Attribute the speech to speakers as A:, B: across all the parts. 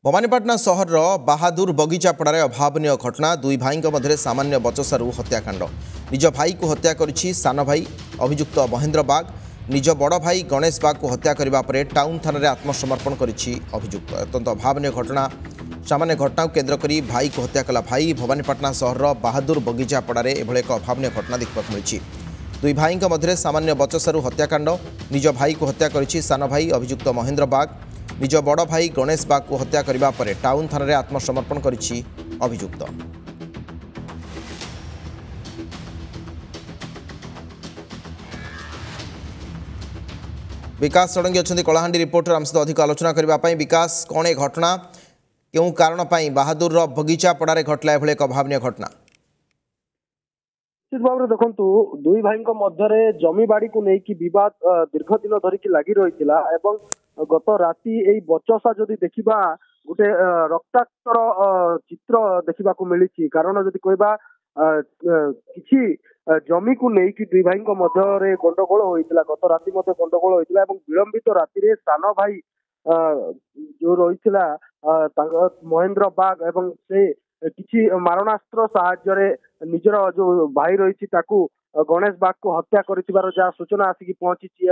A: भवानीपाटना सहर बाहादुर बगीचापड़ार अभावन घटना दुई भाई मध्य सामान्य बचसारू हत्याकांड। निज भाई को हत्या करिछि सान भाई अभियुक्त महेंद्र बाग। निज बड़ भाई गणेश बाग को हत्या करने पर टाउन थाना आत्मसमर्पण करिछि अभियुक्त। अत्यंत अभावन घटना। सामान्य घटना को केन्द्र करी भाई को हत्या कला भाई। भवानीपाटना सहर बाहादुर बगीचापड़ार एभली एक अभावन घटना देखा मिली। दुई भाई मध्य सामान्य बचसारू हत्याकांड। निज भाई को हत्या करिछि सान भाई अभियुक्त महेंद्र बाग। निज बड़ भाई गणेश बाग को हत्या करने पर टाउन थाना आत्मसमर्पण करिछि अभियुक्त। विकास षडंगी अच्छा कलाहांडी रिपोर्टर आम सहित अधिक आलोचना करने। विकास कौन ए घटना क्यों कारण बाहादुर बगीचा पड़ारे घटला एभली एक अभावन घटना?
B: निश्चित भाव में देखु दुई भाई मध्य जमी बाड़ी को लेकिन बद दीर्घ दिन धरिकी लगी रही है। गत राति यही बचसा जदि देखा गोटे रक्ताक्तर चित्र देखा मिली। कारण जदि कहबा किसी जमी को लेकिन दुई भाई मध्य गंडगोल होता। गत राति गंडगोल होता। विलंबित राति सान भाई जो रही महेंद्र बाग एवं से किसी मारणास्त्र साहाय्य निजर जो भाई रही गणेश बाग को हत्या कर सूचना आसिक पहुंची।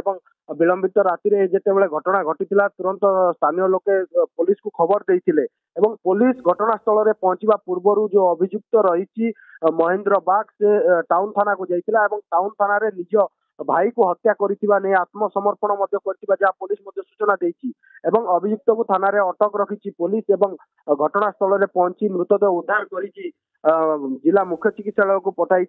B: विलंबित राति जितेबाला घटना घटी तुरंत स्थानीय लोके पुलिस को खबर देते। पुलिस घटनास्थल में पहुंचा पूर्व जो अभियुक्त रही महेंद्र बाग से टाउन थाना को जाइतिला। टाउन थाना रे निज भाई को हत्या कर आत्मसमर्पण जहाँ पुलिस सूचना देती। अभियुक्त को थाना रे अटक रखी पुलिस। घटनास्थल में पहुंची मृतदेह उद्धार कर जिला मुख्य चिकित्सालय को पठाई।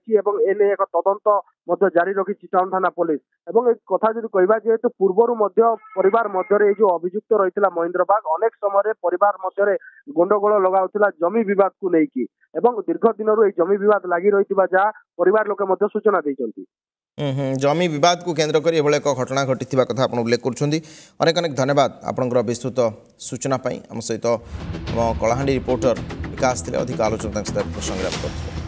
B: एने एक तदंत जारी रखी टाउन थाना पुलिस। एक कथा जो कहवा जेहेतु पूर्वर परिवार मध्य जो अभियुक्त रही महेंद्र बाग अनेक समय परिवार मध्य गंडगोल लगाउला जमी विवाद को लेकिन दीर्घ दिन जमी विवाद लगी रही जहाँ परिवार लोके सूचना देते।
A: जमी विवाद को केन्द्र कर एक घटना घटी कथा आप उल्लेख करेक अनेक धन्यवाद आपंकर विस्तृत सूचना आम सहित कलाहांडी रिपोर्टर विकास थे अधिक आलोचना संग्राम करते।